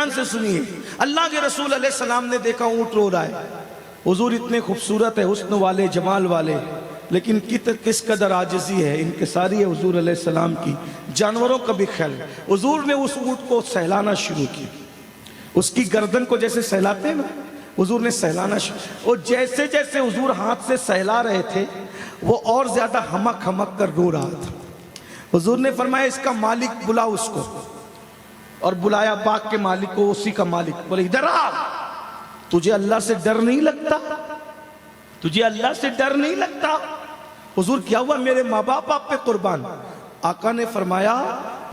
دھیان سے سنیے، اللہ کے رسول علیہ السلام نے دیکھا اونٹ رو رہا ہے، حضور اتنے خوبصورت ہے، حسن والے، جمال والے، لیکن کس قدر عاجزی ہے، انکساری ہے حضور علیہ السلام کی، جانوروں کا بھی خیال ہے۔ حضور نے اس اونٹ کو سہلانا شروع کیا، اس کی گردن کو جیسے سہلاتے ہیں نا، حضور نے سہلانا شروع، اور جیسے جیسے حضور ہاتھ سے سہلا رہے تھے وہ اور زیادہ ہمک ہمک کر رو رہا تھا۔ حضور نے فرمایا اس کا مالک بلا اس کو، اور بلایا باغ کے مالک کو، اسی کا مالک، بولے ادھر آ، تجھے اللہ سے ڈر نہیں لگتا؟ تجھے اللہ سے ڈر نہیں لگتا؟ حضور کیا ہوا؟ میرے ماں باپ آپ پہ قربان۔ آقا نے فرمایا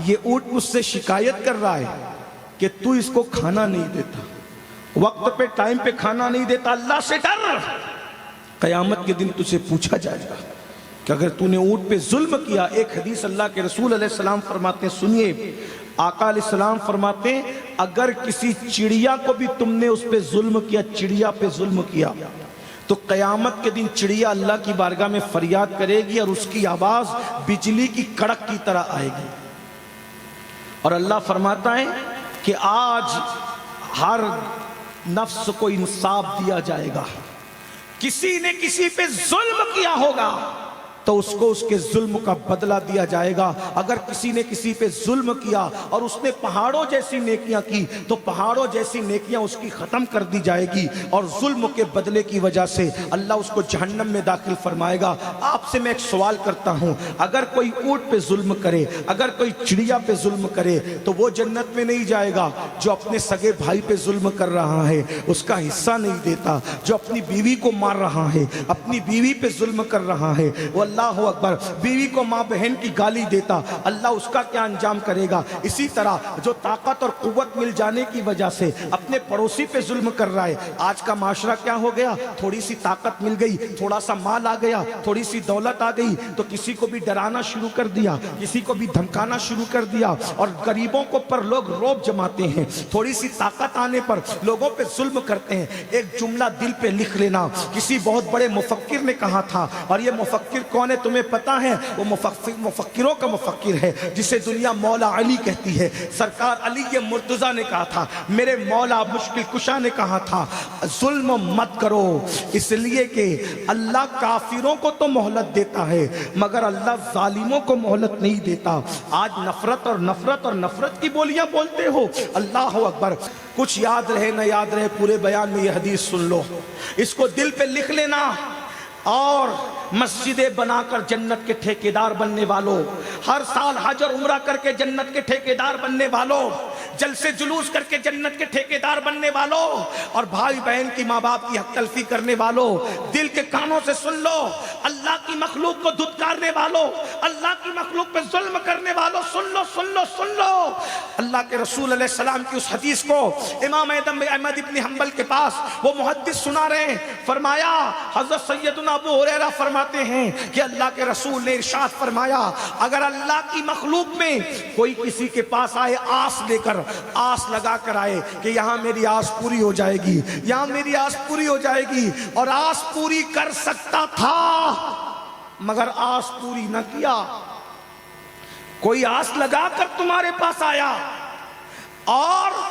یہ اونٹ مجھ سے شکایت کر رہا ہے کہ تو اس کو کھانا نہیں دیتا، وقت پہ ٹائم پہ کھانا نہیں دیتا، اللہ سے ڈر۔ قیامت کے دن تجھے پوچھا جائے گا کہ اگر تو نے اونٹ پہ ظلم کیا۔ ایک حدیث اللہ کے رسول علیہ السلام فرماتے ہیں، سنیے، آقا علیہ السلام فرماتے ہیں اگر کسی چڑیا کو بھی تم نے اس پہ ظلم کیا، چڑیا پہ ظلم کیا، تو قیامت کے دن چڑیا اللہ کی بارگاہ میں فریاد کرے گی اور اس کی آواز بجلی کی کڑک کی طرح آئے گی، اور اللہ فرماتا ہے کہ آج ہر نفس کو انصاف دیا جائے گا۔ کسی نے کسی پہ ظلم کیا ہوگا تو اس کو اس کے ظلم کا بدلہ دیا جائے گا۔ اگر کسی نے کسی پہ ظلم کیا اور اس نے پہاڑوں جیسی نیکیاں کی تو پہاڑوں جیسی نیکیاں اس کی ختم کر دی جائے گی، اور ظلم کے بدلے کی وجہ سے اللہ اس کو جہنم میں داخل فرمائے گا۔ آپ سے میں ایک سوال کرتا ہوں، اگر کوئی اونٹ پہ ظلم کرے، اگر کوئی چڑیا پہ ظلم کرے تو وہ جنت میں نہیں جائے گا۔ جو اپنے سگے بھائی پہ ظلم کر رہا ہے اس کا حصہ نہیں دیتا، جو اپنی بیوی کو مار رہا ہے، اپنی بیوی پہ ظلم کر رہا ہے، وہ اللہ اکبر، بیوی کو ماں بہن کی گالی دیتا، اللہ اس کا کیا انجام کرے گا؟ اسی طرح جو طاقت اور قوت مل جانے کی وجہ سے اپنے پڑوسی پہ ظلم کر رہا ہے۔ آج کا معاشرہ کیا ہو گیا؟ تھوڑی سی طاقت مل گئی، تھوڑا سا مال آ گیا، تھوڑی سی دولت آ گئی تو کسی کو بھی ڈرانا شروع کر دیا، کسی کو بھی دھمکانا شروع کر دیا، اور غریبوں کو پر لوگ روب جماتے ہیں، تھوڑی سی طاقت آنے پر لوگوں پہ ظلم کرتے ہیں۔ ایک جملہ دل پہ لکھ لینا، کسی بہت بڑے مفکر نے کہا تھا، اور یہ مفکر کون ہے تمہیں پتا ہے؟ وہ مفکروں کا مفکر ہے جسے دنیا مولا علی کہتی ہے۔ سرکار علی مرتضیٰ نے کہا تھا، میرے مولا مشکل کشا نے کہا تھا ظلم مت کرو، اس لیے کہ اللہ کافروں کو تو مہلت دیتا ہے مگر اللہ ظالموں کو مہلت نہیں دیتا۔ آج نفرت اور نفرت اور نفرت کی بولیاں بولتے ہو، اللہ اکبر۔ کچھ یاد رہے نہ یاد رہے، پورے بیان میں یہ حدیث سن لو، اس کو دل پہ لکھ لینا، اور مسجدیں بنا کر جنت کے ٹھیکیدار بننے والوں، ہر سال حج اور عمرہ کر کے جنت کے ٹھیکیدار بننے والوں، جلسے جلوس کر کے جنت کے ٹھیکیدار بننے والوں، اور بھائی بہن کی ماں باپ کی حق تلفی کرنے والوں، دل کے کانوں سے سن لو، اللہ کی مخلوق کو دھتکارنے والوں، اللہ کی مخلوق پہ ظلم کرنے والوں، سن لو سن لو سن لو۔ اللہ کے رسول علیہ السلام کی اس حدیث کو امام احمد ابن حنبل کے پاس وہ محدث سنا رہے ہیں، فرمایا حضرت سیدنا ابو ہریرہ فرماتے ہیں کہ اللہ کے رسول نے ارشاد فرمایا اگر اللہ کی مخلوق میں کوئی کسی کے پاس آئے آس لے کر، آس لگا کر آئے کہ یہاں میری آس پوری ہو جائے گی، یہاں میری آس پوری ہو جائے گی، اور آس پوری کر سکتا تھا مگر آس پوری نہ کیا۔ کوئی آس لگا کر تمہارے پاس آیا اور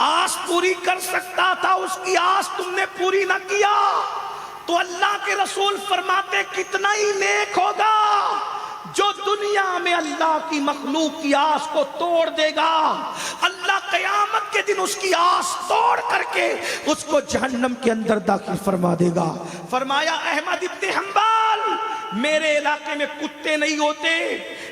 آس پوری کر سکتا تھا، اس کی آس تم نے پوری نہ کیا، تو اللہ کے رسول فرماتے کتنا ہی نیک ہوگا جو دنیا میں اللہ کی مخلوق کی آس کو توڑ دے گا، اللہ قیامت کے دن اس کی آس توڑ کر کے اس کو جہنم کے اندر داخل فرما دے گا۔ فرمایا احمد ابن حنبل میرے علاقے میں کتے نہیں ہوتے،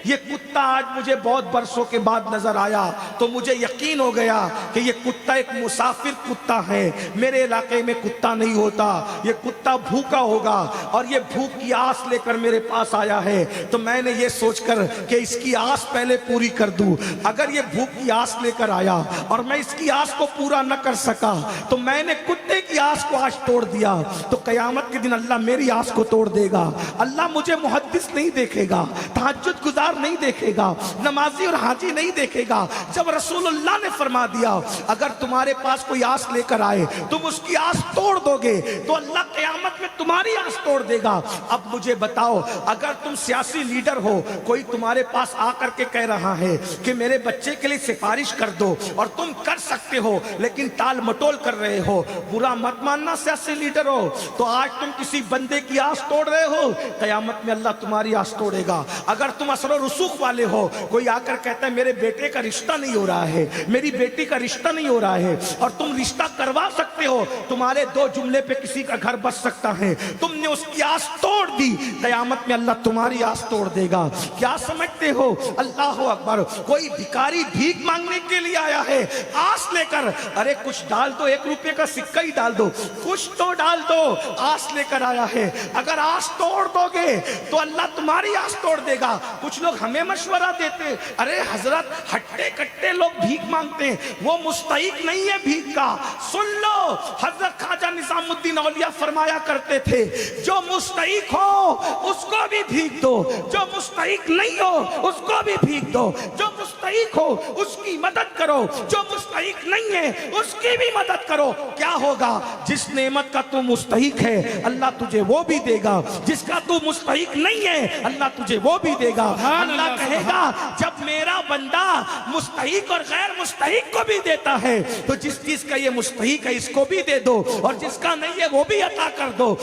یہ کتا آج مجھے بہت برسوں کے بعد نظر آیا تو مجھے یقین ہو گیا کہ یہ کتا ایک مسافر کتا ہے، میرے علاقے میں کتا نہیں ہوتا، یہ کتا بھوکا ہوگا اور یہ بھوک کی آس لے کر میرے پاس آیا ہے، تو میں نے یہ سوچ کر کہ اس کی آس پہلے پوری کر دوں، اگر یہ بھوک کی آس لے کر آیا اور میں اس کی آس کو پورا نہ کر سکا تو میں نے کتے کی آس کو آج توڑ دیا، تو قیامت کے دن اللہ میری آس کو توڑ دے گا۔ اللہ مجھے محدث نہیں دیکھے گا، تہجد گزار نہیں دیکھے گا, نمازی اور حاجی نہیں دیکھے گا. جب رسول اللہ نے فرما دیا اگر تمہارے پاس کوئی آس لے کر آئے تم اس کی آس توڑ دو گے تو اللہ قیامت میں تمہاری آس توڑ دے گا. اب مجھے بتاؤ, اگر تم سیاسی لیڈر ہو, کوئی تمہارے پاس آ کر کے کہہ رہا ہے کہ میرے بچے کے لیے سفارش کر دو, اور تم کر سکتے ہو لیکن ٹال مٹول کر رہے ہو, برا مت ماننا سیاسی لیڈر ہو. تو آج تم کسی بندے کی آس توڑ رہے ہو, قیامت میں اللہ تمہاری آس توڑے گا. اگر تم اثر و رسوخ والے ہو, کوئی آ کر کہتا ہے میرے بیٹے کا رشتہ نہیں ہو رہا ہے, میری بیٹی کا رشتہ نہیں ہو رہا ہے, اور تم رشتہ کروا سکتے ہو, تمہارے دو جملے پہ کسی کا گھر بس سکتا ہے, تم نے اس کی آس توڑ دی, قیامت میں اللہ تمہاری آس توڑ دے گا. کیا سمجھتے ہو؟ اللہ اکبر. کوئی بھکاری بھیک مانگنے کے لیے آیا ہے آس لے کر, ارے کچھ ڈال دو, 1 روپے کا سکہ ہی ڈال دو, کچھ تو ڈال دو, آس لے کر آیا ہے. اگر آس توڑ دو گے تو اللہ تمہاری آس توڑ دے گا. کچھ لوگ ہمیں مشورہ دیتے, ارے حضرت ہٹے کٹے لوگ بھیک مانگتے ہیں, وہ مستحق نہیں ہے بھیک کا. سن لو, حضرت خواجہ نظام الدین اولیاء فرمایا کرتے تھے جو مستحق ہو اس کو بھی بھیک دو, جو مستحق نہیں ہو اس کو بھی بھیک دو, جو مستحق ہو اس کی مدد کرو, جو مستحق نہیں ہے اس کی بھی مدد کرو. کیا ہوگا؟ جس نعمت کا تو مستحق ہے اللہ تجھے وہ بھی دے گا, جس کا تو مستحق نہیں ہے اللہ تجھے وہ بھی دے گا. اللہ کہے گا جب میرا بندہ مستحق اور غیر مستحق کو بھی دیتا ہے تو جس چیز کا یہ مستحق ہے اس کو بھی دے دو, اور جس کا نہیں ہے وہ بھی عطا کر دو.